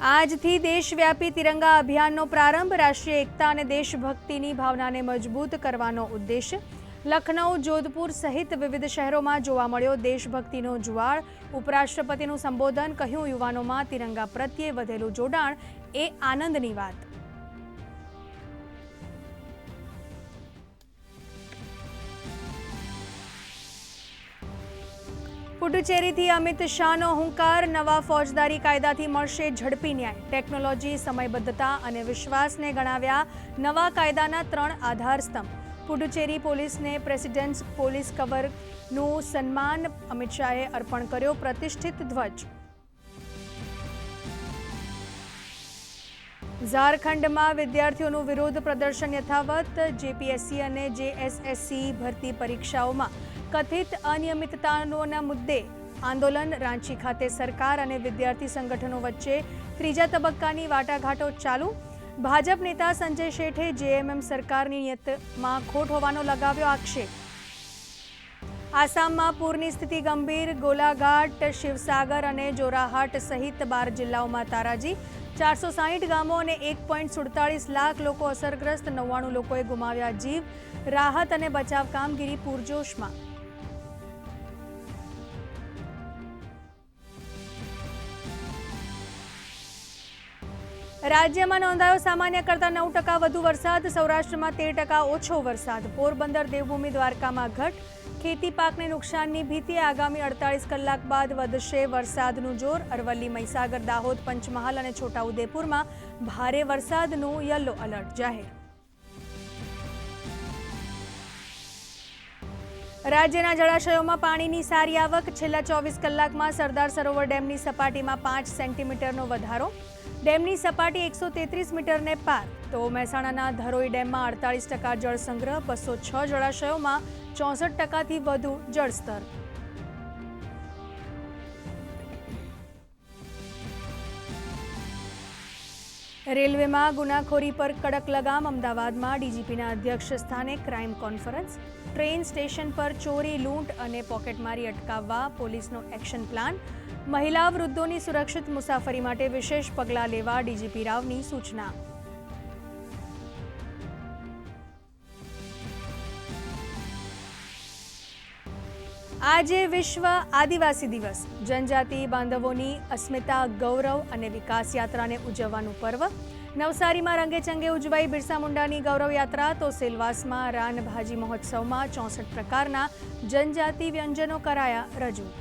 આજથી દેશવ્યાપી તિરંગા અભિયાનનો પ્રારંભ રાષ્ટ્રીય એકતા અને દેશભક્તિની ભાવનાને મજબૂત કરવાનો ઉદ્દેશ। લખનઉ, જોધપુર સહિત વિવિધ શહેરોમાં જોવા મળ્યો દેશભક્તિનો જુવાળ। ઉપરાષ્ટ્રપતિનું સંબોધન, કહ્યું યુવાનોમાં તિરંગા પ્રત્યે વધેલું જોડાણ એ આનંદની વાત। પુડુચેરીથી અમિત શાહનો હુંકાર, નવા ફોજદારી કાયદાથી મળશે ઝડપી ન્યાય। ટેકનોલોજી, સમયબદ્ધતા અને વિશ્વાસને ગણાવ્યા નવા કાયદાના 3 આધારસ્તંભ। પુડુચેરી પોલીસને પ્રેસિડેન્ટ્સ પોલીસ કવરનું સન્માન, અમિત શાહે અર્પણ કર્યો પ્રતિષ્ઠિત ધ્વજ। ઝારખંડમાં વિદ્યાર્થીઓનું વિરોધ પ્રદર્શન યથાવત। જેપીએસસી અને જેએસએસસી ભરતી પરીક્ષાઓમાં કથિત અનિયમિતતાઓના મુદ્દે આંદોલન। રાંચી ખાતે સરકાર અને વિદ્યાર્થી સંગઠનો વચ્ચે 3જા તબક્કાની વાટાઘાટો ચાલુ। ભાજપ નેતા સંજય શેઠે જેએમએમ સરકારની નીયતમાં ખોટ હોવાનો લગાવ્યો આક્ષેપ। આસામમાં પૂરની સ્થિતિ ગંભીર। ગોલાઘાટ, શિવસાગર અને જોરાહાટ સહિત 12 જિલ્લાઓમાં તારાજી। 460 ગામો અને 1.47 લાખ લોકો અસરગ્રસ્ત। 99 લોકોએ ગુમાવ્યા જીવ। રાહત અને બચાવ કામગીરી પૂરજોશમાં। રાજ્યમાં નોંધાયો સામાન્ય કરતાં 9% વધુ વરસાદ। સૌરાષ્ટ્રમાં 13% ઓછો વરસાદ। પોરબંદર, દેવભૂમિ, દ્વારકામાં ઘટ। ખેતી પાકને નુકસાનની ભીતિ। આગામી 48 કલાક બાદ વધશે વરસાદનું જોર। અરવલ્લી, મહીસાગર, દાહોદ, પંચમહાલ અને છોટાઉદેપુરમાં ભારે વરસાદનું યલો એલર્ટ જાહેર। રાજ્યના જળાશયોમાં પાણીની સારી આવક। છેલ્લા 24 કલાકમાં સરદાર સરોવર ડેમની સપાટીમાં 5 સેન્ટીમીટરનો વધારો। ડેમની સપાટી 133 મીટરને પાર। તો મહેસાણાના ધરોઈ ડેમમાં 48% જળ સંગ્રહ। 206 જળાશયોમાં 64%થી વધુ જળસ્તર। રેલવેમાં ગુનાખોરી પર કડક લગામ। અમદાવાદમાં ડીજીપીના અધ્યક્ષ સ્થાને ક્રાઇમ કોન્ફરન્સ। ટ્રેન સ્ટેશન પર ચોરી, લૂંટ અને પોકેટમારી અટકાવવા પોલીસનો એક્શન પ્લાન। મહિલા વૃદ્ધોની સુરક્ષિત મુસાફરી માટે વિશેષ પગલાં લેવા ડીજીપી રાવની સૂચના। આજે વિશ્વ આદિવાસી દિવસ। જનજાતિ બાંધવોની અસ્મિતા, ગૌરવ અને વિકાસ યાત્રાને ઉજવવાનું પર્વ। નવસારીમાં રંગેચંગે ઉજવાઈ બિરસા મુંડાની ગૌરવ યાત્રા। તો સેલવાસમાં રાનભાજી મહોત્સવમાં 64 પ્રકારના જનજાતિ વ્યંજનો કરાયા રજૂ।